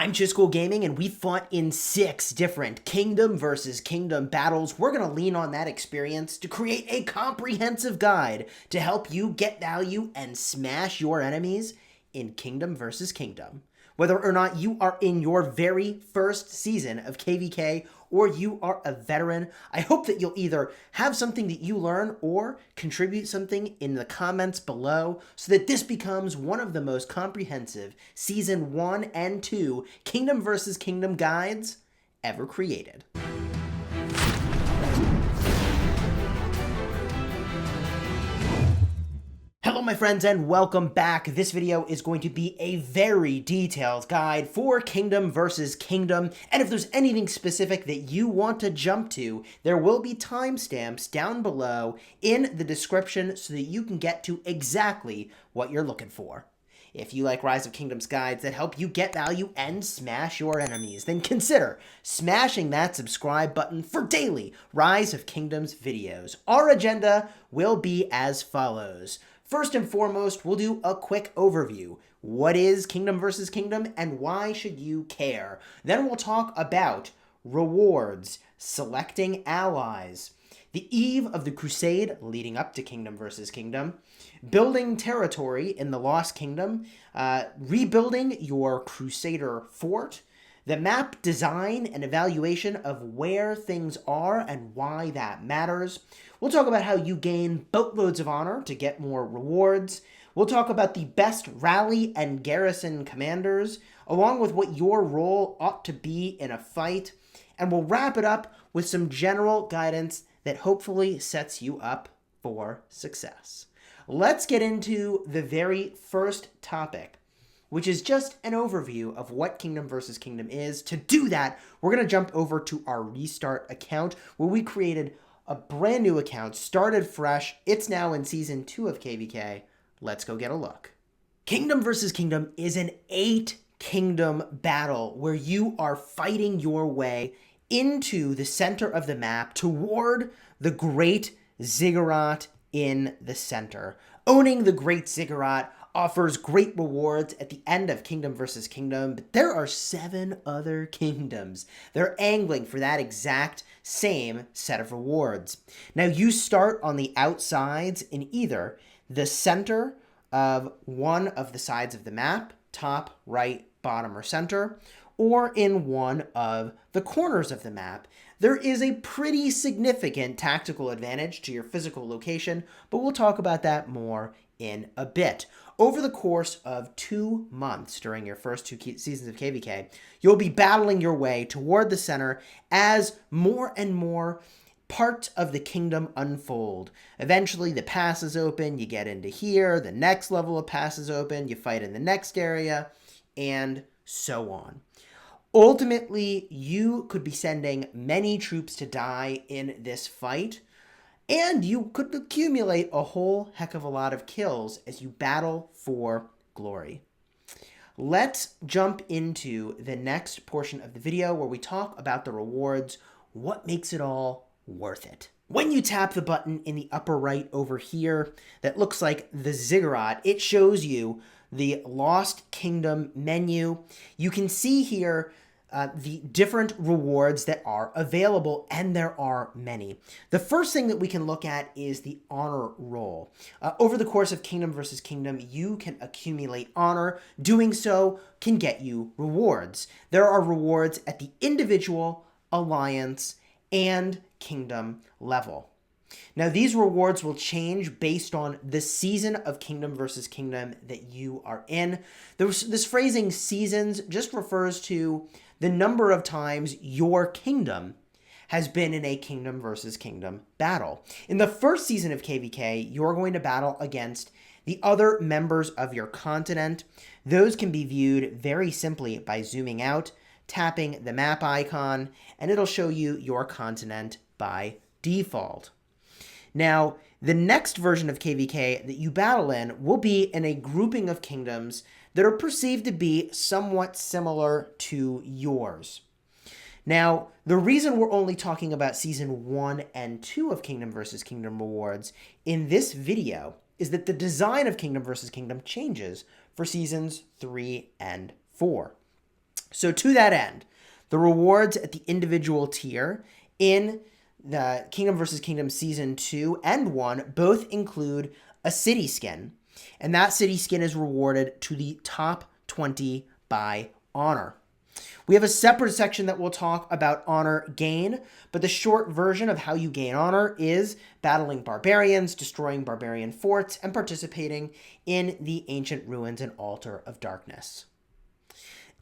I'm Chisgule Gaming, and we fought in 6 different kingdom versus kingdom battles. We're going to lean on that experience to create a comprehensive guide to help you get value and smash your enemies in kingdom versus kingdom. Whether or not you are in your very first season of KvK or you are a veteran, I hope that you'll either have something that you learn or contribute something in the comments below so that this becomes one of the most comprehensive Season 1 and 2 Kingdom versus Kingdom guides ever created. Hello my friends and welcome back. This video is going to be a very detailed guide for Kingdom versus Kingdom, and if there's anything specific that you want to jump to, there will be timestamps down below in the description so that you can get to exactly what you're looking for. If you like Rise of Kingdoms guides that help you get value and smash your enemies, then consider smashing that subscribe button for daily Rise of Kingdoms videos. Our agenda will be as follows. First and foremost, we'll do a quick overview. What is Kingdom versus Kingdom and why should you care? Then we'll talk about rewards, selecting allies, the eve of the Crusade leading up to Kingdom versus Kingdom, building territory in the Lost Kingdom, rebuilding your Crusader Fort, the map design and evaluation of where things are and why that matters. We'll talk about how you gain boatloads of honor to get more rewards. We'll talk about the best rally and garrison commanders, along with what your role ought to be in a fight. And we'll wrap it up with some general guidance that hopefully sets you up for success. Let's get into the very first topic, which is just an overview of what Kingdom versus Kingdom is. To do that, we're going to jump over to our restart account where we created a brand new account, started fresh. It's now in Season 2 of KvK. Let's go get a look. Kingdom versus Kingdom is an 8-kingdom battle where you are fighting your way into the center of the map toward the Great Ziggurat in the center. Owning the Great Ziggurat offers great rewards at the end of Kingdom versus Kingdom, but there are 7 other kingdoms. They're angling for that exact same set of rewards. Now, you start on the outsides in either the center of one of the sides of the map, top, right, bottom, or center, or in one of the corners of the map. There is a pretty significant tactical advantage to your physical location, but we'll talk about that more in a bit. Over the course of 2 months during your first 2 seasons of KvK, you'll be battling your way toward the center as more and more parts of the kingdom unfold. Eventually, the pass is open, you get into here, the next level of pass is open, you fight in the next area, and so on. Ultimately, you could be sending many troops to die in this fight, and you could accumulate a whole heck of a lot of kills as you battle for glory. Let's jump into the next portion of the video where we talk about the rewards, what makes it all worth it. When you tap the button in the upper right over here that looks like the ziggurat, it shows you the Lost Kingdom menu. You can see here the different rewards that are available, and there are many. The first thing that we can look at is the honor roll. Over the course of Kingdom versus Kingdom, you can accumulate honor. Doing so can get you rewards. There are rewards at the individual, alliance, and kingdom level. Now, these rewards will change based on the season of Kingdom versus Kingdom that you are in. This phrasing, seasons, just refers to the number of times your kingdom has been in a Kingdom versus Kingdom battle. In the first season of KvK, you're going to battle against the other members of your continent. Those can be viewed very simply by zooming out, tapping the map icon, and it'll show you your continent by default. Now, the next version of KvK that you battle in will be in a grouping of kingdoms that are perceived to be somewhat similar to yours. Now, the reason we're only talking about Season 1 and 2 of Kingdom versus Kingdom rewards in this video is that the design of Kingdom versus Kingdom changes for Seasons 3 and 4. So to that end, the rewards at the individual tier in the Kingdom vs. Kingdom Season 2 and 1 both include a city skin, and that city skin is rewarded to the top 20 by honor. We have a separate section that will talk about honor gain, but the short version of how you gain honor is battling barbarians, destroying barbarian forts, and participating in the ancient ruins and altar of darkness.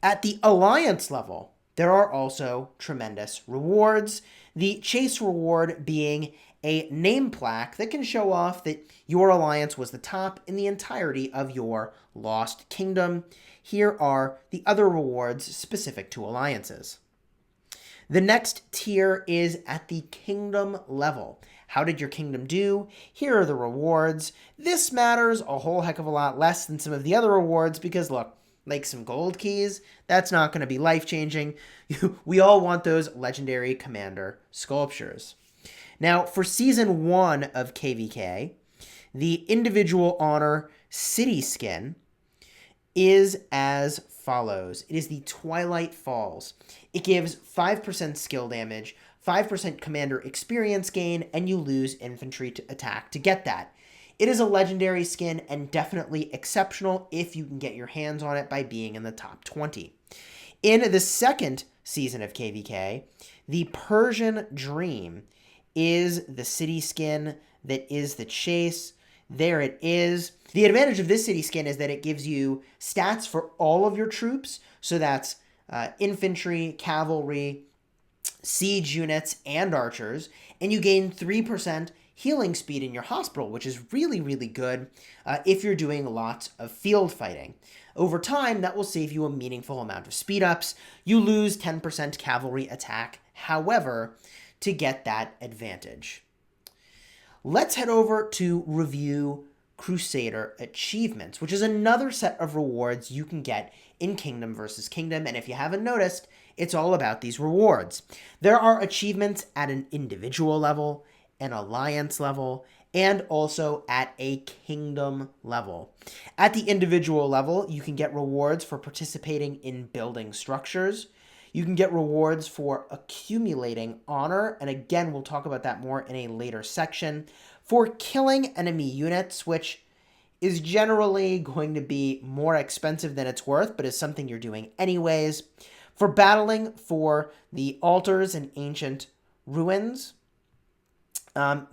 At the alliance level, there are also tremendous rewards, the chase reward being a name plaque that can show off that your alliance was the top in the entirety of your lost kingdom. Here are the other rewards specific to alliances. The next tier is at the kingdom level. How did your kingdom do? Here are the rewards. This matters a whole heck of a lot less than some of the other rewards because, look, like some gold keys, that's not going to be life-changing. We all want those legendary commander sculptures. Now, for Season 1 of KvK, the individual honor city skin is as follows. It is the Twilight Falls. It gives 5% skill damage, 5% commander experience gain, and you lose infantry to attack to get that. It is a legendary skin and definitely exceptional if you can get your hands on it by being in the top 20. In the second season of KvK, the Persian Dream is the city skin that is the chase. There it is. The advantage of this city skin is that it gives you stats for all of your troops. So that's infantry, cavalry, siege units, and archers. And you gain 3% healing speed in your hospital, which is really, really good if you're doing lots of field fighting. Over time, that will save you a meaningful amount of speed ups. You lose 10% cavalry attack, however, to get that advantage. Let's head over to review Crusader achievements, which is another set of rewards you can get in Kingdom vs. Kingdom. And if you haven't noticed, it's all about these rewards. There are achievements at an individual level, an alliance level, and also at a kingdom level. At the individual level, you can get rewards for participating in building structures. You can get rewards for accumulating honor, and again, we'll talk about that more in a later section. For killing enemy units, which is generally going to be more expensive than it's worth, but is something you're doing anyways. For battling for the altars and ancient ruins.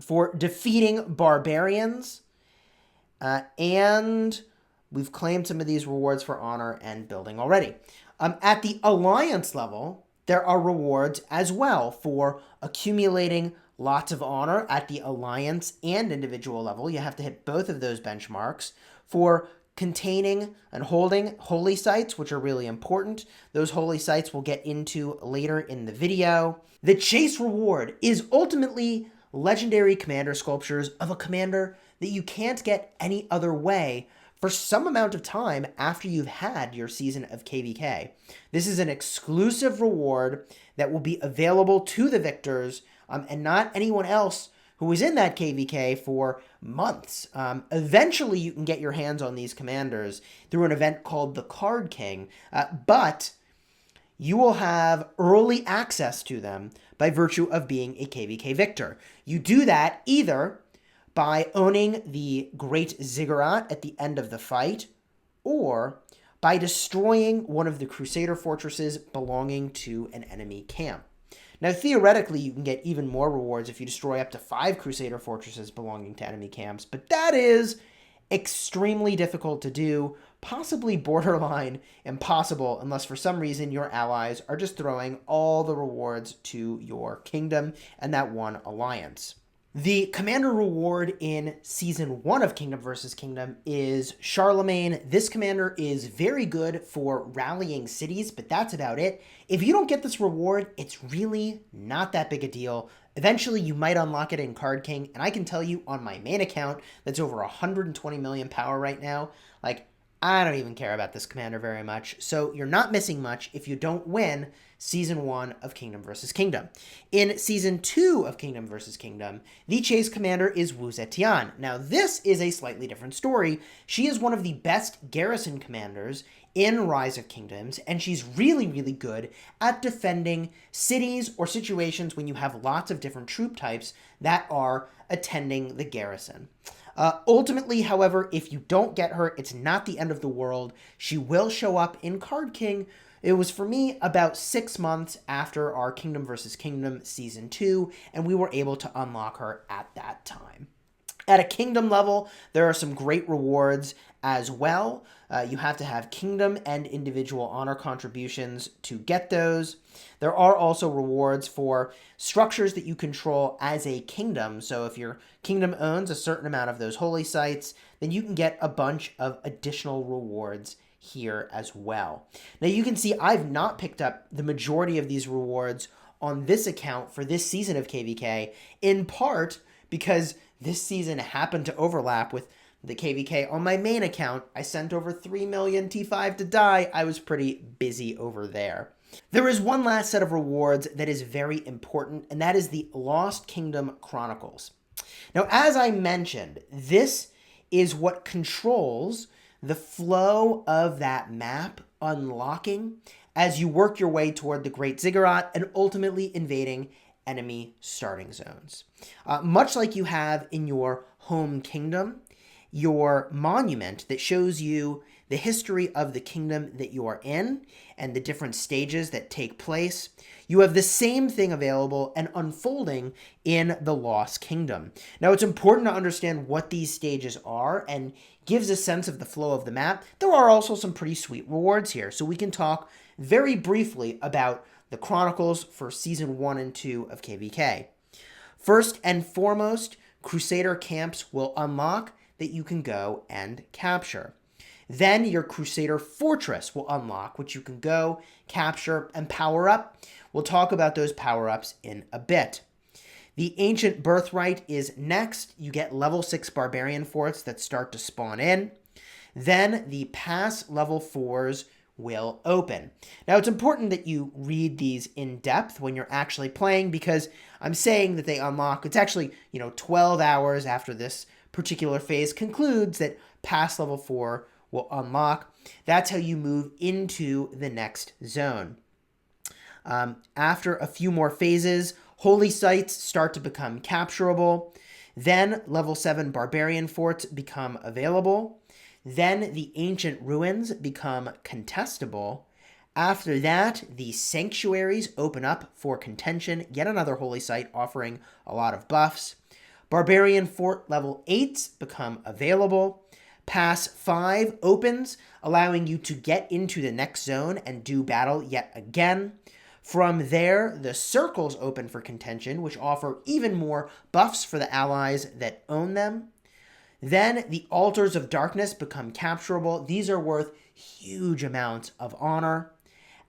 For defeating barbarians. And we've claimed some of these rewards for honor and building already. At the alliance level, there are rewards as well for accumulating lots of honor at the alliance and individual level. You have to hit both of those benchmarks. For containing and holding holy sites, which are really important. Those holy sites we'll get into later in the video. The chase reward is ultimately legendary commander sculptures of a commander that you can't get any other way for some amount of time after you've had your season of KvK. This is an exclusive reward that will be available to the victors and not anyone else who was in that KvK for months. Eventually, you can get your hands on these commanders through an event called the Card King, but you will have early access to them by virtue of being a KvK victor. You do that either by owning the Great Ziggurat at the end of the fight, or by destroying one of the Crusader fortresses belonging to an enemy camp. Now, theoretically, you can get even more rewards if you destroy up to 5 Crusader fortresses belonging to enemy camps, but that is extremely difficult to do, possibly borderline impossible, unless for some reason your allies are just throwing all the rewards to your kingdom and that one alliance. The commander reward in Season 1 of Kingdom vs. Kingdom is Charlemagne. This commander is very good for rallying cities, but that's about it. If you don't get this reward, it's really not that big a deal. Eventually, you might unlock it in Card King, and I can tell you on my main account that's over 120 million power right now, I don't even care about this commander very much, so you're not missing much if you don't win Season 1 of Kingdom vs. Kingdom. In Season 2 of Kingdom vs. Kingdom, the chase commander is Wu Zetian. Now, this is a slightly different story. She is one of the best garrison commanders in Rise of Kingdoms, and she's really, really good at defending cities or situations when you have lots of different troop types that are attending the garrison. Ultimately, however, if you don't get her, it's not the end of the world. She will show up in Card King. It was, for me, about 6 months after our Kingdom vs. Kingdom Season 2, and we were able to unlock her at that time. At a kingdom level, there are some great rewards as well. You have to have kingdom and individual honor contributions to get those. There are also rewards for structures that you control as a kingdom. So if your kingdom owns a certain amount of those holy sites, then you can get a bunch of additional rewards here as well. Now you can see I've not picked up the majority of these rewards on this account for this season of KvK, in part because this season happened to overlap with the KvK on my main account. I sent over 3 million T5 to die. I was pretty busy over there. There is one last set of rewards that is very important, and that is the Lost Kingdom Chronicles. Now, as I mentioned, this is what controls the flow of that map unlocking as you work your way toward the Great Ziggurat and ultimately invading enemy starting zones. Much like you have in your home kingdom, your monument that shows you the history of the kingdom that you are in and the different stages that take place, you have the same thing available and unfolding in the Lost Kingdom. Now, it's important to understand what these stages are and gives a sense of the flow of the map. There are also some pretty sweet rewards here, so we can talk very briefly about the Chronicles for Season 1 and 2 of KvK. First and foremost, Crusader camps will unlock that you can go and capture. Then your Crusader Fortress will unlock, which you can go, capture, and power up. We'll talk about those power-ups in a bit. The Ancient Birthright is next. You get level 6 Barbarian Forts that start to spawn in. Then the Pass level 4s will open. Now, it's important that you read these in depth when you're actually playing, because I'm saying that they unlock, it's actually, 12 hours after this particular phase concludes that Pass level 4 will unlock. That's how you move into the next zone. After a few more phases, holy sites start to become capturable. Then level 7 Barbarian Forts become available. Then the Ancient Ruins become contestable. After that, the Sanctuaries open up for contention, yet another holy site offering a lot of buffs. Barbarian Fort level 8s become available. Pass 5 opens, allowing you to get into the next zone and do battle yet again. From there, the Circles open for contention, which offer even more buffs for the allies that own them. Then the Altars of Darkness become capturable. These are worth huge amounts of honor.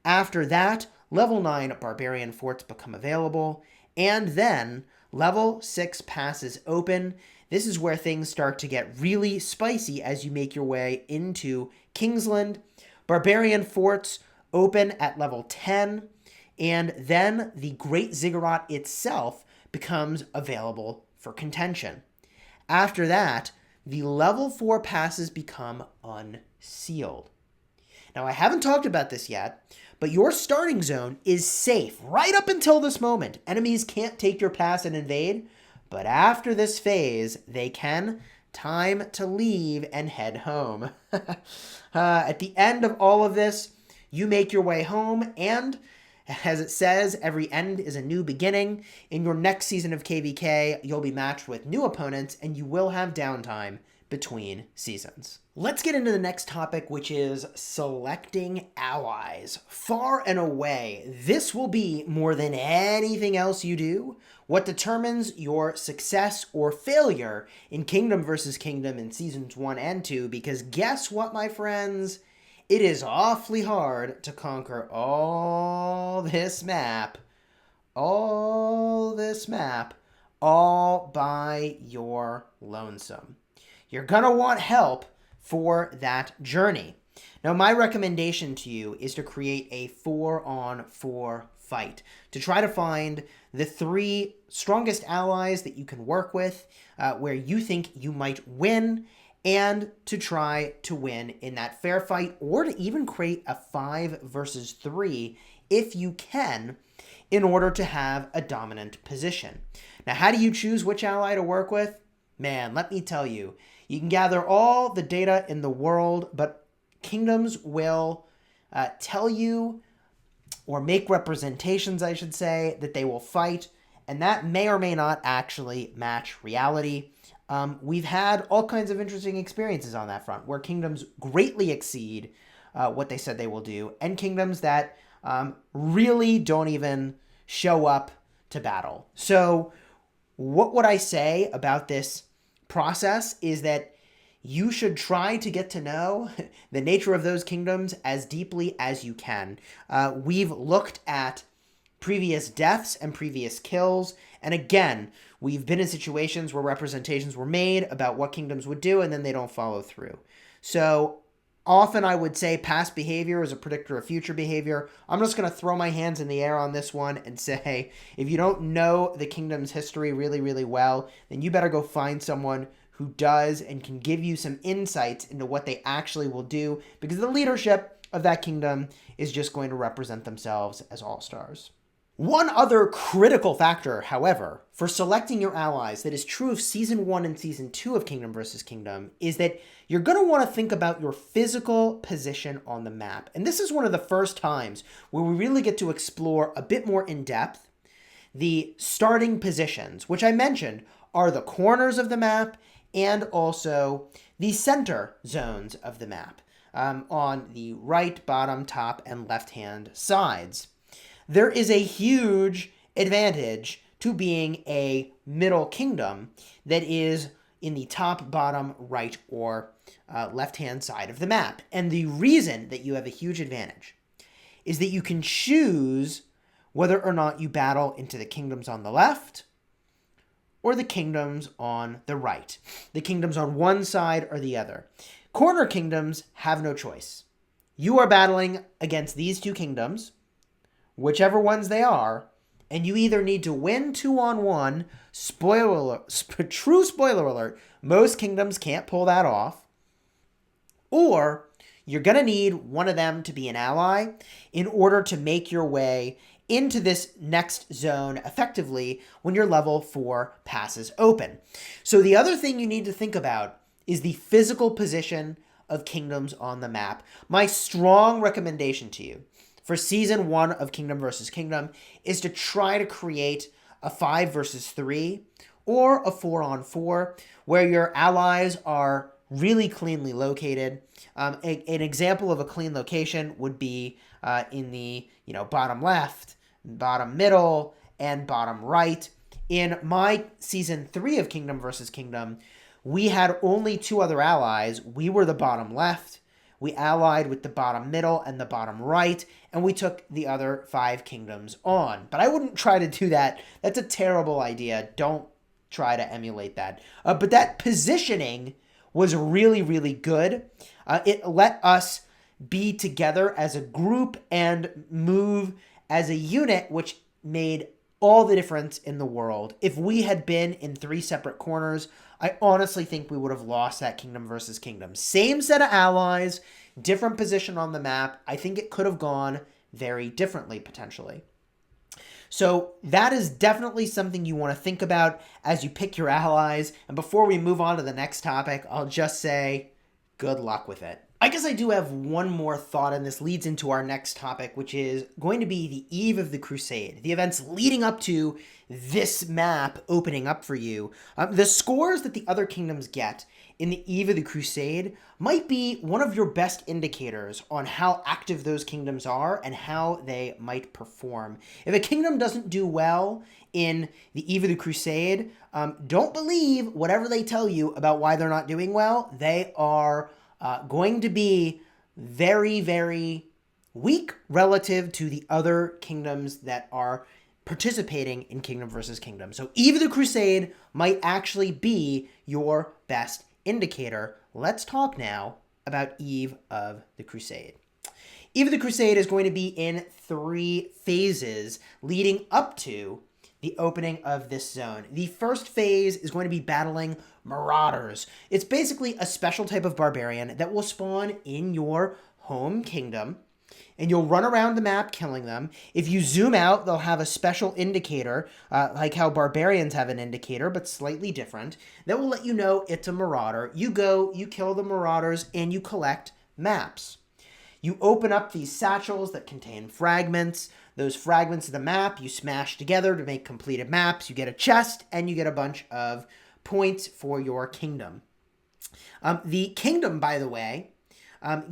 After that, level 9 Barbarian Forts become available. And then level 6 passes open. This is where things start to get really spicy as you make your way into Kingsland. Barbarian Forts open at level 10. And then the Great Ziggurat itself becomes available for contention. After that, the level 4 passes become unsealed. Now, I haven't talked about this yet, but your starting zone is safe right up until this moment. Enemies can't take your pass and invade, but after this phase, they can. Time to leave and head home. At the end of all of this, you make your way home, and as it says, every end is a new beginning. In your next season of KvK, you'll be matched with new opponents, and you will have downtime between seasons. Let's get into the next topic, which is selecting allies. Far and away, this will be, more than anything else you do, what determines your success or failure in Kingdom vs. Kingdom in Seasons 1 and 2, because guess what, my friends? It is awfully hard to conquer all this map all by your lonesome. You're gonna want help for that journey. Now, my recommendation to you is to create a 4-on-4 fight to try to find the 3 strongest allies that you can work with, where you think you might win, and to try to win in that fair fight, or to even create a 5 versus 3 if you can, in order to have a dominant position. Now, how do you choose which ally to work with? Man, let me tell you, you can gather all the data in the world, but kingdoms will tell you, or make representations, I should say, that they will fight, and that may or may not actually match reality. We've had all kinds of interesting experiences on that front, where kingdoms greatly exceed what they said they will do, and kingdoms that really don't even show up to battle. So what would I say about this process is that you should try to get to know the nature of those kingdoms as deeply as you can. We've looked at previous deaths and previous kills, and again, we've been in situations where representations were made about what kingdoms would do, and then they don't follow through. So often I would say past behavior is a predictor of future behavior. I'm just going to throw my hands in the air on this one and say, if you don't know the kingdom's history really, really well, then you better go find someone who does and can give you some insights into what they actually will do, because the leadership of that kingdom is just going to represent themselves as all-stars. One other critical factor, however, for selecting your allies that is true of Season 1 and Season 2 of Kingdom vs. Kingdom is that you're going to want to think about your physical position on the map. And this is one of the first times where we really get to explore a bit more in depth the starting positions, which I mentioned are the corners of the map and also the center zones of the map on the right, bottom, top, and left-hand sides. There is a huge advantage to being a middle kingdom that is in the top, bottom, right, or left-hand side of the map. And the reason that you have a huge advantage is that you can choose whether or not you battle into the kingdoms on the left or the kingdoms on the right. The kingdoms on one side or the other. Corner kingdoms have no choice. You are battling against these two kingdoms, whichever ones they are, and you either need to win 2-on-1, spoiler alert, true spoiler alert, most kingdoms can't pull that off, or you're going to need one of them to be an ally in order to make your way into this next zone effectively when your level 4 passes open. So the other thing you need to think about is the physical position of kingdoms on the map. My strong recommendation to you for Season 1 of Kingdom vs. Kingdom is to try to create a 5 versus 3 or a 4-on-4 where your allies are really cleanly located. An example of a clean location would be in the bottom left, bottom middle, and bottom right. In my Season 3 of Kingdom vs. Kingdom, we had only 2 other allies. We were the bottom left. We allied with the bottom middle and the bottom right, and we took the other 5 kingdoms on. But I wouldn't try to do that. That's a terrible idea. Don't try to emulate that. But that positioning was really, really good. It let us be together as a group and move as a unit, which made all the difference in the world. If we had been in 3 separate corners, I honestly think we would have lost that Kingdom versus Kingdom. Same set of allies, different position on the map. I think it could have gone very differently, potentially. So that is definitely something you want to think about as you pick your allies. And before we move on to the next topic, I'll just say good luck with it. I guess I do have one more thought, and this leads into our next topic, which is going to be the eve of the Crusade, the events leading up to this map opening up for you. The scores that the other kingdoms get in the eve of the Crusade might be one of your best indicators on how active those kingdoms are and how they might perform. If a kingdom doesn't do well in the eve of the Crusade, don't believe whatever they tell you about why they're not doing well. They are going to be very, very weak relative to the other kingdoms that are participating in Kingdom versus Kingdom. So Eve of the Crusade might actually be your best indicator. Let's talk now about Eve of the Crusade. Eve of the Crusade is going to be in 3 phases leading up to the opening of this zone. The first phase is going to be battling Marauders. It's basically a special type of barbarian that will spawn in your home kingdom, and you'll run around the map killing them. If you zoom out, they'll have a special indicator, like how barbarians have an indicator, but slightly different, that will let you know it's a marauder. You go, you kill the marauders, and you collect maps. You open up these satchels that contain fragments. Those fragments of the map you smash together to make completed maps. You get a chest, and you get a bunch of points for your kingdom. The kingdom, by the way,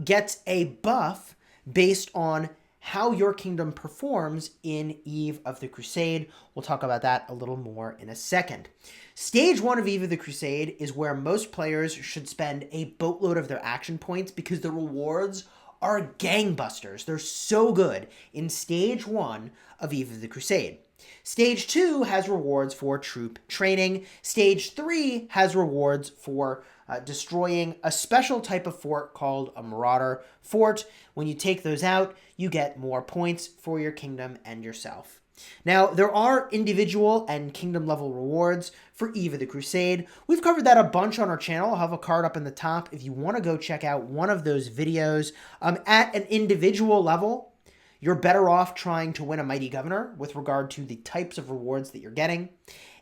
gets a buff based on how your kingdom performs in Eve of the Crusade. We'll talk about that a little more in a second. Stage 1 of Eve of the Crusade is where most players should spend a boatload of their action points because the rewards are gangbusters. They're so good in Stage 1 of Eve of the Crusade. Stage 2 has rewards for troop training. Stage 3 has rewards for destroying a special type of fort called a Marauder Fort. When you take those out, you get more points for your kingdom and yourself. Now, there are individual and kingdom level rewards for Eve of the Crusade. We've covered that a bunch on our channel. I'll have a card up in the top if you want to go check out one of those videos. At an individual level, you're better off trying to win a Mighty Governor with regard to the types of rewards that you're getting.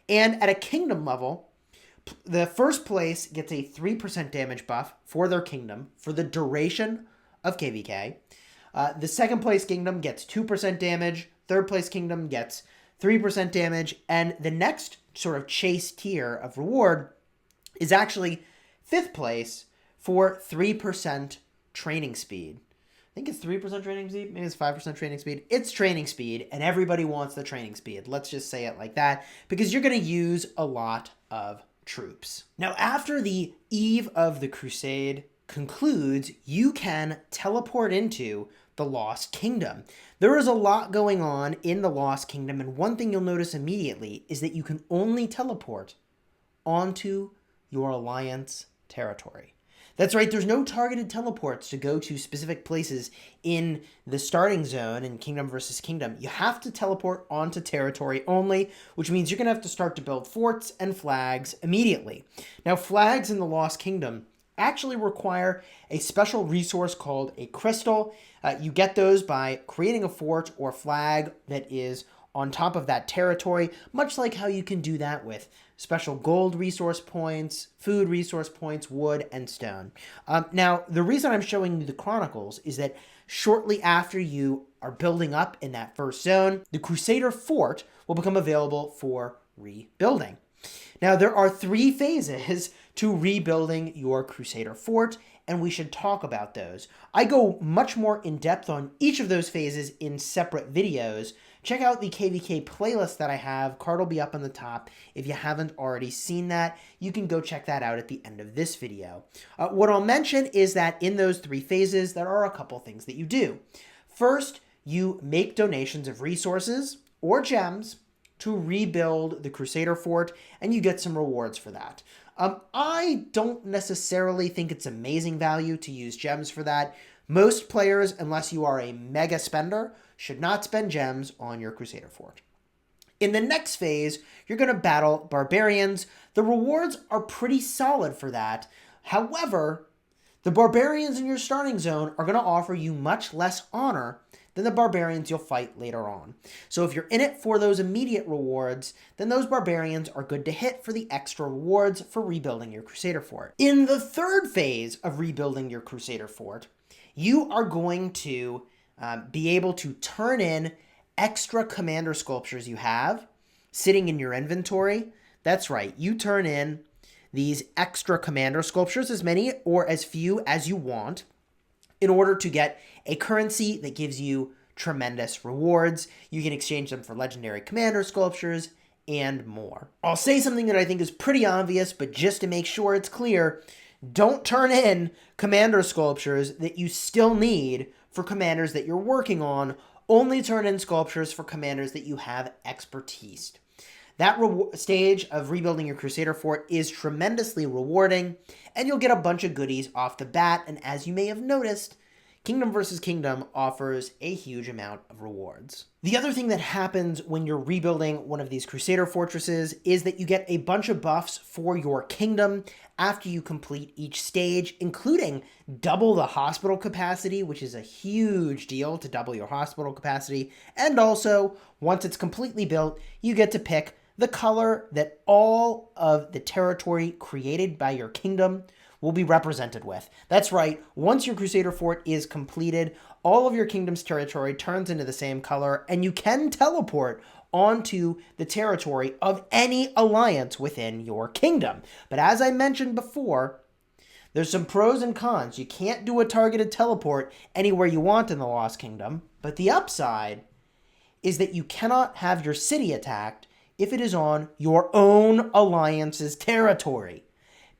And at a kingdom level, the first place gets a 3% damage buff for their kingdom for the duration of KvK. The second place kingdom gets 2% damage. Third place kingdom gets 3% damage. And the next sort of chase tier of reward is actually fifth place for 3% training speed. I think it's 3% training speed. Maybe it's 5% training speed. It's training speed, and everybody wants the training speed. Let's just say it like that, because you're going to use a lot of troops. Now, after the Eve of the Crusade concludes, you can teleport into the Lost Kingdom. There is a lot going on in the Lost Kingdom, and one thing you'll notice immediately is that you can only teleport onto your Alliance territory. That's right, there's no targeted teleports to go to specific places in the starting zone in Kingdom versus Kingdom. You have to teleport onto territory only, which means you're going to have to start to build forts and flags immediately. Now, flags in the Lost Kingdom actually require a special resource called a crystal. You get those by creating a fort or flag that is on top of that territory, much like how you can do that with special gold resource points, food resource points, wood, and stone. Now, the reason I'm showing you the Chronicles is that shortly after you are building up in that first zone, the Crusader Fort will become available for rebuilding. Now, there are 3 phases to rebuilding your Crusader Fort, and we should talk about those. I go much more in depth on each of those phases in separate videos. Check out the KvK playlist that I have. Card will be up on the top. If you haven't already seen that, you can go check that out at the end of this video. What I'll mention is that in those 3 phases, there are a couple things that you do. First, you make donations of resources or gems to rebuild the Crusader Fort, and you get some rewards for that. I don't necessarily think it's amazing value to use gems for that. Most players, unless you are a mega spender, should not spend gems on your Crusader Fort. In the next phase, you're going to battle barbarians. The rewards are pretty solid for that. However, the barbarians in your starting zone are going to offer you much less honor than the barbarians you'll fight later on. So if you're in it for those immediate rewards, then those barbarians are good to hit for the extra rewards for rebuilding your Crusader Fort. In the third phase of rebuilding your Crusader Fort, you are going to be able to turn in extra commander sculptures you have sitting in your inventory. That's right, you turn in these extra commander sculptures, as many or as few as you want, in order to get a currency that gives you tremendous rewards. You can exchange them for legendary commander sculptures and more. I'll say something that I think is pretty obvious, but just to make sure it's clear, don't turn in commander sculptures that you still need for commanders that you're working on. Only turn in sculptures for commanders that you have expertise. That stage of rebuilding your Crusader Fort is tremendously rewarding, and you'll get a bunch of goodies off the bat, and as you may have noticed, Kingdom versus Kingdom offers a huge amount of rewards. The other thing that happens when you're rebuilding one of these Crusader fortresses is that you get a bunch of buffs for your kingdom after you complete each stage, including double the hospital capacity, which is a huge deal to double your hospital capacity. And also, once it's completely built, you get to pick the color that all of the territory created by your kingdom will be represented with. That's right, once your Crusader Fort is completed, all of your kingdom's territory turns into the same color, and you can teleport onto the territory of any alliance within your kingdom. But as I mentioned before, there's some pros and cons. You can't do a targeted teleport anywhere you want in the Lost Kingdom, but the upside is that you cannot have your city attacked if it is on your own alliance's territory.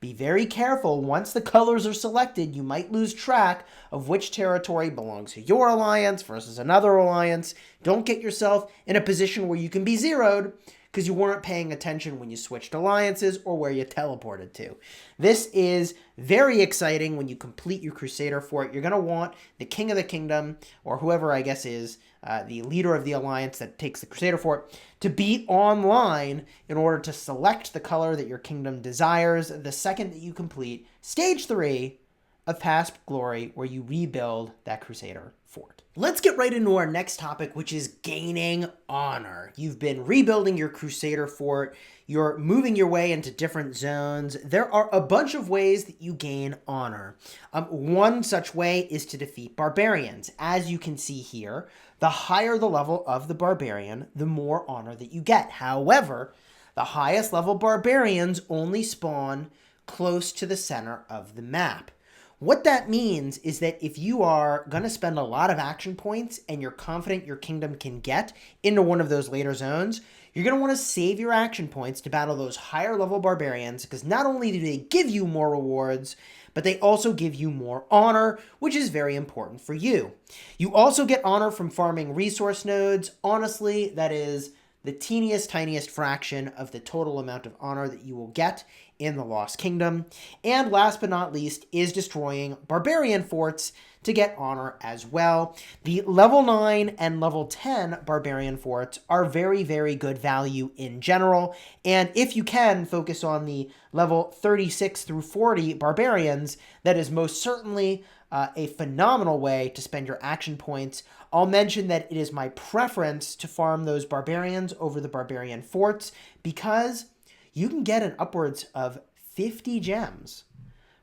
Be very careful. Once the colors are selected, you might lose track of which territory belongs to your alliance versus another alliance. Don't get yourself in a position where you can be zeroed because you weren't paying attention when you switched alliances or where you teleported to. This is very exciting when you complete your Crusader Fort. You're going to want the King of the Kingdom, or whoever I guess is the leader of the alliance that takes the Crusader Fort, to be online in order to select the color that your kingdom desires the second that you complete Stage 3 of Past Glory, where you rebuild that Crusader Fort. Let's get right into our next topic, which is gaining honor. You've been rebuilding your Crusader Fort. You're moving your way into different zones. There are a bunch of ways that you gain honor. One such way is to defeat barbarians. As you can see here, the higher the level of the barbarian, the more honor that you get. However, the highest level barbarians only spawn close to the center of the map. What that means is that if you are going to spend a lot of action points and you're confident your kingdom can get into one of those later zones, you're going to want to save your action points to battle those higher level barbarians, because not only do they give you more rewards, but they also give you more honor, which is very important for you. You also get honor from farming resource nodes. Honestly, that is the tiniest fraction of the total amount of honor that you will get in the Lost Kingdom. And last but not least is destroying barbarian forts to get honor as well. The level 9 and level 10 barbarian forts are very good value in general. And if you can focus on the level 36 through 40 barbarians, that is most certainly a phenomenal way to spend your action points. I'll mention that it is my preference to farm those barbarians over the barbarian forts because you can get an upwards of 50 gems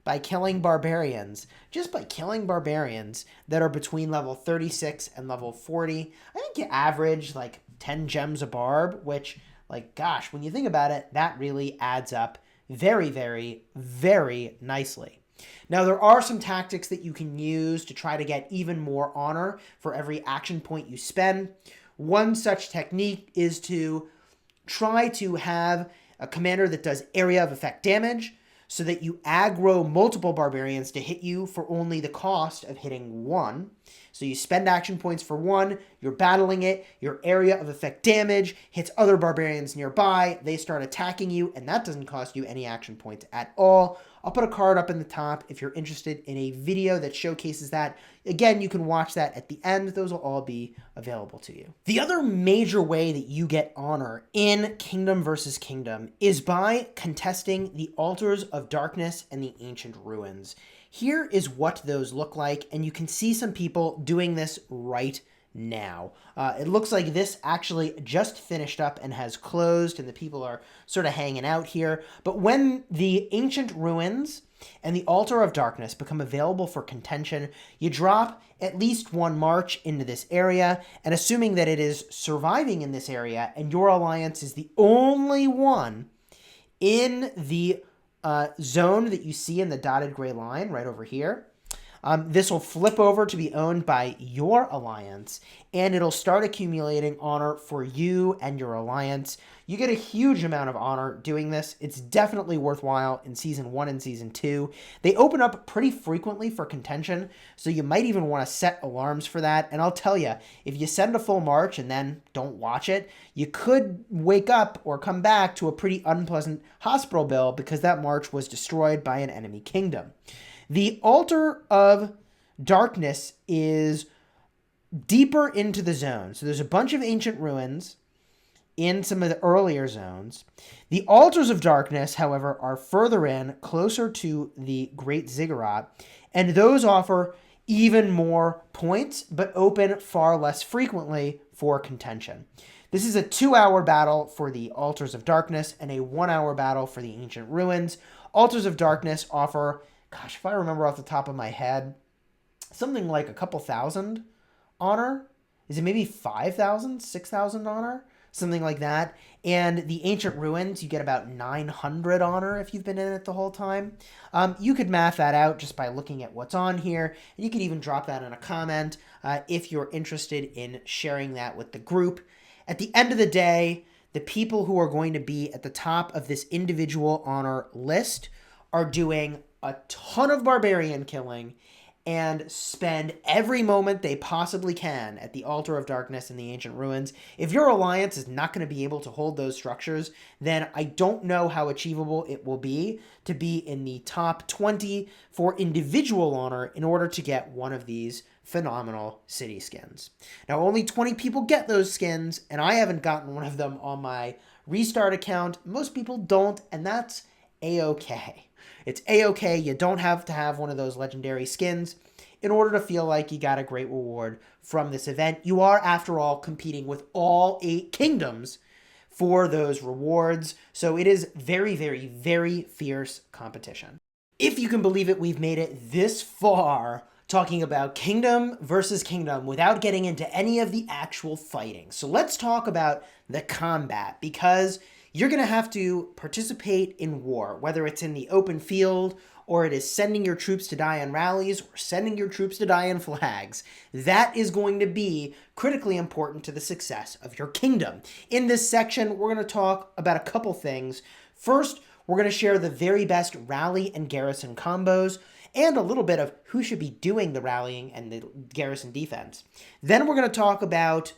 by killing barbarians. Just by killing barbarians that are between level 36 and level 40. I think you average like 10 gems a barb, which, like, gosh, when you think about it, that really adds up very nicely. Now, there are some tactics that you can use to try to get even more honor for every action point you spend. One such technique is to try to have a commander that does area of effect damage so that you aggro multiple barbarians to hit you for only the cost of hitting one. So you spend action points for one, you're battling it, your area of effect damage hits other barbarians nearby, they start attacking you, and that doesn't cost you any action points at all. I'll put a card up in the top if you're interested in a video that showcases that. Again, you can watch that at the end. Those will all be available to you. The other major way that you get honor in Kingdom versus Kingdom is by contesting the Altars of Darkness and the Ancient Ruins. Here is what those look like, and you can see some people doing this right now. It looks like this actually just finished up and has closed, and the people are sort of hanging out here. But when the Ancient Ruins and the Altar of Darkness become available for contention, you drop at least one march into this area, and assuming that it is surviving in this area and your alliance is the only one in the zone that you see in the dotted gray line right over here, this will flip over to be owned by your alliance, and it'll start accumulating honor for you and your alliance. You get a huge amount of honor doing this. It's definitely worthwhile in Season 1 and Season 2. They open up pretty frequently for contention, so you might even want to set alarms for that. And I'll tell you, if you send a full march and then don't watch it, you could wake up or come back to a pretty unpleasant hospital bill because that march was destroyed by an enemy kingdom. The Altar of Darkness is deeper into the zone. So there's a bunch of ancient ruins in some of the earlier zones. The Altars of Darkness, however, are further in, closer to the Great Ziggurat, and those offer even more points, but open far less frequently for contention. This is a 2-hour battle for the Altars of Darkness and a 1-hour battle for the Ancient Ruins. Altars of Darkness offer, gosh, if I remember off the top of my head, something like a couple thousand honor. Is it maybe 5,000, 6,000 honor? Something like that. And the Ancient Ruins, you get about 900 honor if you've been in it the whole time. You could math that out just by looking at what's on here. And you could even drop that in a comment if you're interested in sharing that with the group. At the end of the day, the people who are going to be at the top of this individual honor list are doing a ton of barbarian killing and spend every moment they possibly can at the Altar of Darkness and the Ancient Ruins. If your alliance is not going to be able to hold those structures, then I don't know how achievable it will be to be in the top 20 for individual honor in order to get one of these phenomenal city skins. Now, only 20 people get those skins, and I haven't gotten one of them on my restart account. Most people don't, and that's a-okay. It's a-okay. You don't have to have one of those legendary skins in order to feel like you got a great reward from this event. You are, after all, competing with all 8 kingdoms for those rewards. So it is very, very, very fierce competition. If you can believe it, we've made it this far talking about kingdom versus kingdom without getting into any of the actual fighting. So let's talk about the combat, because you're going to have to participate in war, whether it's in the open field or it is sending your troops to die in rallies or sending your troops to die in flags. That is going to be critically important to the success of your kingdom. In this section, we're going to talk about a couple things. First, we're going to share the very best rally and garrison combos, and a little bit of who should be doing the rallying and the garrison defense. Then we're going to talk about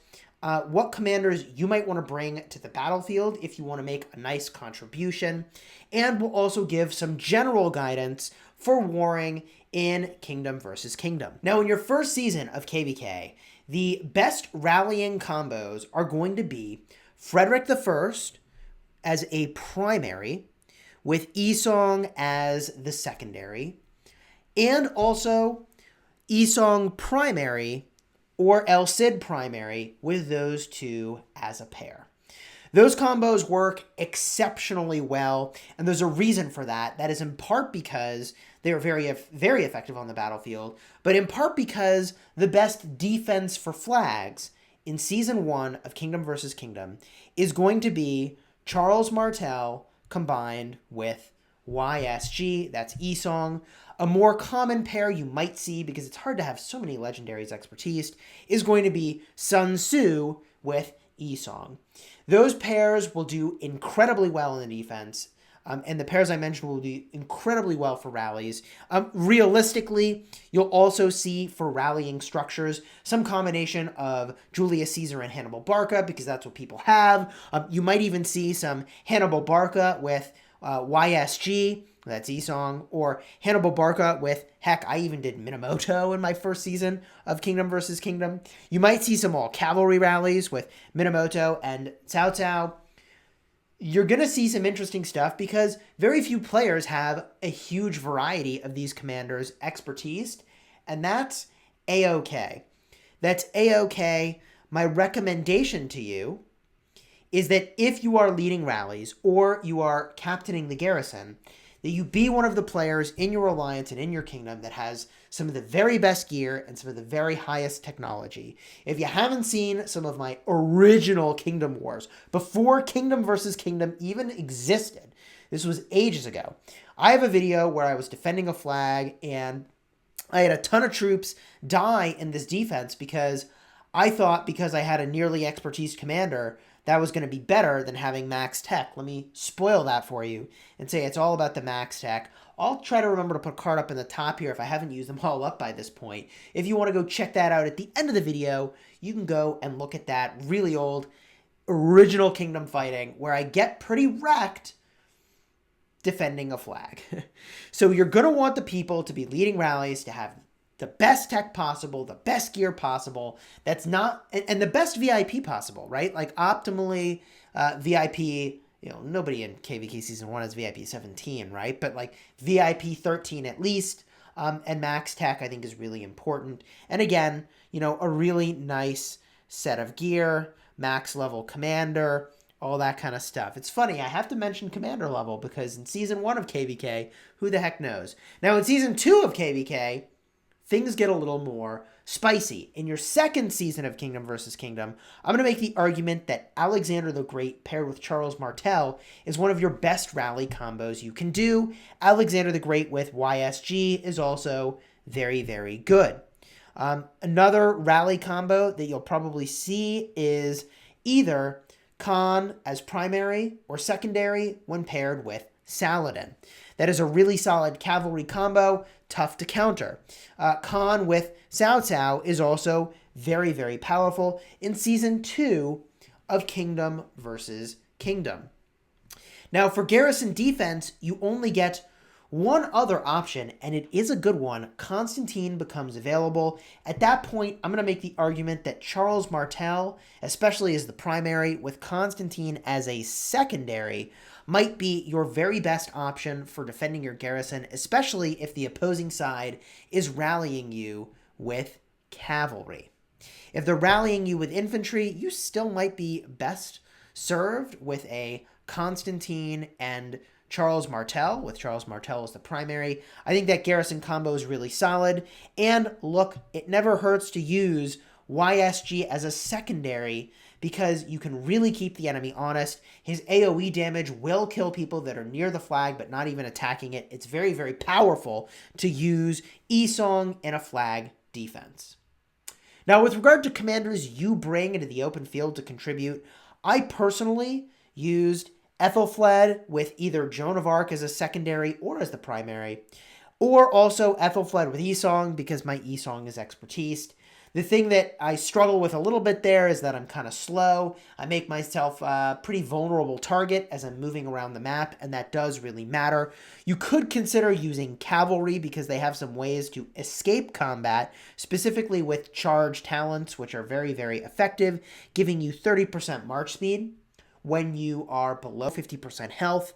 what commanders you might want to bring to the battlefield if you want to make a nice contribution. And we'll also give some general guidance for warring in Kingdom versus Kingdom. Now, in your first season of KvK, the best rallying combos are going to be Frederick I as a primary, with Esong as the secondary, and also Esong primary or El Cid primary with those two as a pair. Those combos work exceptionally well, and there's a reason for that. That is in part because they are very, very effective on the battlefield, but in part because the best defense for flags in Season 1 of Kingdom vs. Kingdom is going to be Charles Martel combined with YSG, that's Esong. A more common pair you might see, because it's hard to have so many legendaries expertise, is going to be Sun Tzu with Esong. Those pairs will do incredibly well in the defense, and the pairs I mentioned will do incredibly well for rallies. Realistically, you'll also see for rallying structures some combination of Julius Caesar and Hannibal Barca, because that's what people have. You might even see some Hannibal Barca with YSG, that's Esong, or Hannibal Barca with, heck, I even did Minamoto in my first season of Kingdom vs. Kingdom. You might see some all-cavalry rallies with Minamoto and Cao Cao. You're going to see some interesting stuff because very few players have a huge variety of these commanders' expertise, and that's a-okay. That's a-okay. My recommendation to you is that if you are leading rallies or you are captaining the garrison, that you be one of the players in your alliance and in your kingdom that has some of the very best gear and some of the very highest technology. If you haven't seen some of my original Kingdom Wars, before Kingdom vs. Kingdom even existed, this was ages ago, I have a video where I was defending a flag and I had a ton of troops die in this defense because I thought, because I had a nearly expertise commander, that was going to be better than having max tech. Let me spoil that for you and say it's all about the max tech. I'll try to remember to put a card up in the top here if I haven't used them all up by this point. If you want to go check that out at the end of the video, you can go and look at that really old original Kingdom fighting where I get pretty wrecked defending a flag. So you're going to want the people to be leading rallies to have the best tech possible, the best gear possible, that's not, and the best VIP possible, right? Like optimally VIP, you know, nobody in KvK Season 1 has VIP 17, right? But like VIP 13 at least, and max tech I think is really important. And again, you know, a really nice set of gear, max level commander, all that kind of stuff. It's funny, I have to mention commander level because in Season 1 of KvK, who the heck knows? Now in Season 2 of KvK, things get a little more spicy. In your second season of Kingdom versus Kingdom, I'm going to make the argument that Alexander the Great paired with Charles Martel is one of your best rally combos you can do. Alexander the Great with YSG is also very, very good. Another rally combo that you'll probably see is either Khan as primary or secondary when paired with Saladin. That is a really solid cavalry combo, tough to counter. Khan with Cao Cao is also very, very powerful in Season 2 of Kingdom versus Kingdom. Now, for garrison defense, you only get one other option, and it is a good one. Constantine becomes available. At that point, I'm going to make the argument that Charles Martel, especially as the primary, with Constantine as a secondary, might be your very best option for defending your garrison, especially if the opposing side is rallying you with cavalry. If they're rallying you with infantry, you still might be best served with a Constantine and Charles Martel, with Charles Martel as the primary. I think that garrison combo is really solid. And look, it never hurts to use YSG as a secondary because you can really keep the enemy honest. His AoE damage will kill people that are near the flag but not even attacking it. It's very, very powerful to use Esong in a flag defense. Now, with regard to commanders you bring into the open field to contribute, I personally used Ethelfled with either Joan of Arc as a secondary or as the primary, or also Ethelfled with Esong because my Esong is expertise. The thing that I struggle with a little bit there is that I'm kind of slow. I make myself a pretty vulnerable target as I'm moving around the map, and that does really matter. You could consider using cavalry because they have some ways to escape combat, specifically with charge talents, which are very, very effective, giving you 30% march speed when you are below 50% health.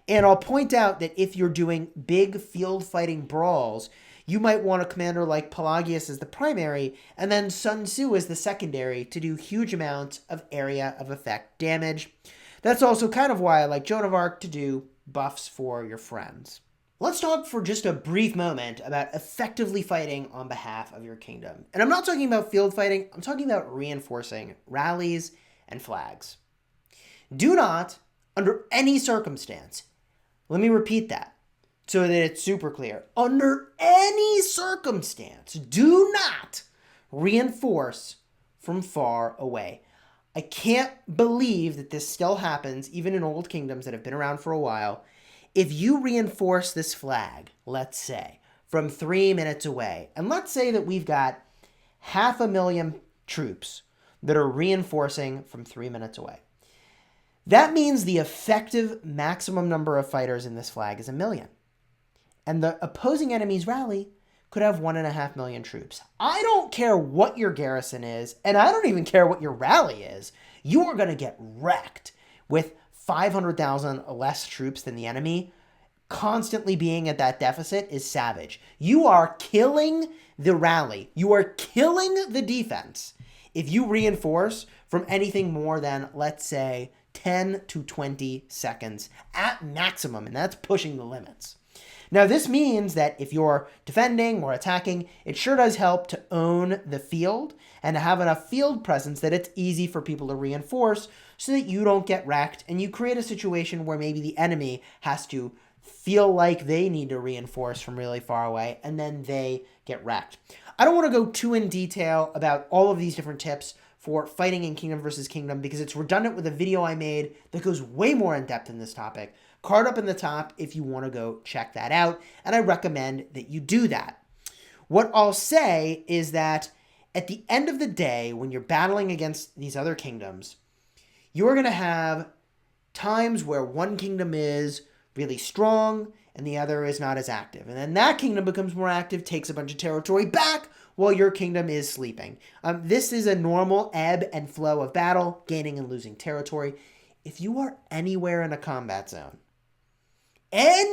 And I'll point out that if you're doing big field fighting brawls, you might want a commander like Pelagius as the primary, and then Sun Tzu as the secondary to do huge amounts of area of effect damage. That's also kind of why I like Joan of Arc to do buffs for your friends. Let's talk for just a brief moment about effectively fighting on behalf of your kingdom. And I'm not talking about field fighting, I'm talking about reinforcing rallies and flags. Do not, under any circumstance, let me repeat that so that it's super clear. Under any circumstance, do not reinforce from far away. I can't believe that this still happens, even in old kingdoms that have been around for a while. If you reinforce this flag, let's say, from 3 minutes away, and let's say that we've got 500,000 troops that are reinforcing from 3 minutes away. That means the effective maximum number of fighters in this flag is 1 million. And the opposing enemy's rally could have 1.5 million troops. I don't care what your garrison is, and I don't even care what your rally is. You are going to get wrecked with 500,000 less troops than the enemy. Constantly being at that deficit is savage. You are killing the rally. You are killing the defense if you reinforce from anything more than, let's say, 10 to 20 seconds at maximum, and that's pushing the limits. Now, this means that if you're defending or attacking, it sure does help to own the field and to have enough field presence that it's easy for people to reinforce so that you don't get wrecked and you create a situation where maybe the enemy has to feel like they need to reinforce from really far away and then they get wrecked. I don't want to go too in detail about all of these different tips for fighting in Kingdom versus Kingdom because it's redundant with a video I made that goes way more in depth in this topic. Card up in the top if you want to go check that out, and I recommend that you do that. What I'll say is that at the end of the day, when you're battling against these other kingdoms, you're going to have times where one kingdom is really strong and the other is not as active. And then that kingdom becomes more active, takes a bunch of territory back while your kingdom is sleeping. This is a normal ebb and flow of battle, gaining and losing territory. If you are anywhere in a combat zone, even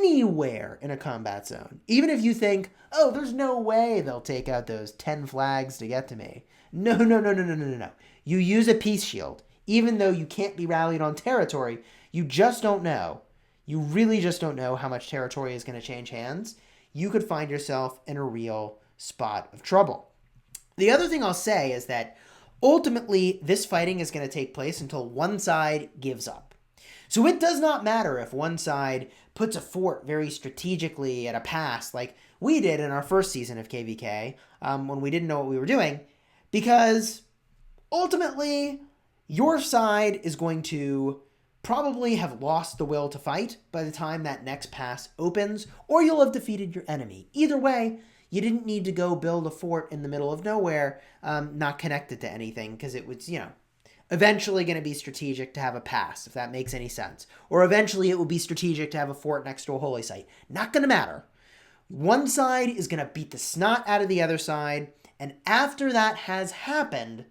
if you think, oh, there's no way they'll take out those 10 flags to get to me. No. You use a peace shield. Even though you can't be rallied on territory, you just don't know. You really just don't know how much territory is going to change hands. You could find yourself in a real spot of trouble. The other thing I'll say is that ultimately this fighting is going to take place until one side gives up. So it does not matter if one side puts a fort very strategically at a pass like we did in our first season of KvK when we didn't know what we were doing, because ultimately your side is going to probably have lost the will to fight by the time that next pass opens, or you'll have defeated your enemy. Either way, you didn't need to go build a fort in the middle of nowhere, not connected to anything, because it was, eventually going to be strategic to have a pass, if that makes any sense. Or eventually it will be strategic to have a fort next to a holy site. Not going to matter. One side is going to beat the snot out of the other side, and after that has happened,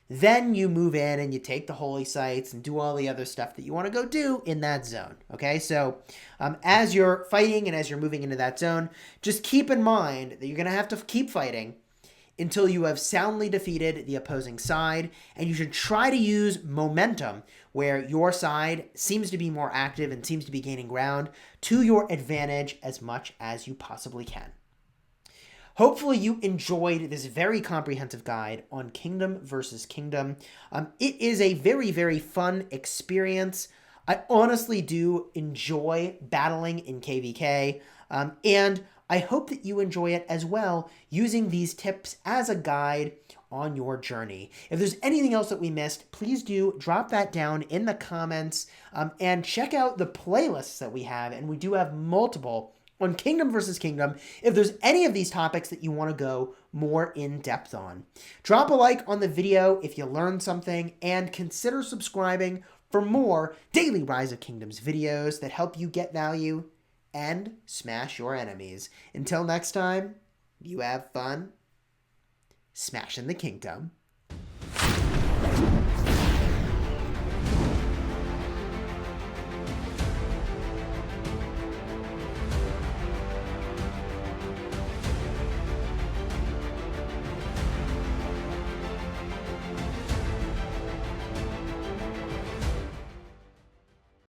then you move in and you take the holy sites and do all the other stuff that you want to go do in that zone. Okay, so as you're fighting and as you're moving into that zone, just keep in mind that you're going to have to keep fighting until you have soundly defeated the opposing side, and you should try to use momentum where your side seems to be more active and seems to be gaining ground to your advantage as much as you possibly can. Hopefully you enjoyed this very comprehensive guide on Kingdom versus Kingdom. It is a very, very fun experience. I honestly do enjoy battling in KvK, and I hope that you enjoy it as well, using these tips as a guide on your journey. If there's anything else that we missed, please do drop that down in the comments, and check out the playlists that we have, and we do have multiple on Kingdom versus Kingdom if there's any of these topics that you want to go more in depth on. Drop a like on the video if you learned something, and consider subscribing for more daily Rise of Kingdoms videos that help you get value and smash your enemies. Until next time, you have fun smashing the kingdom.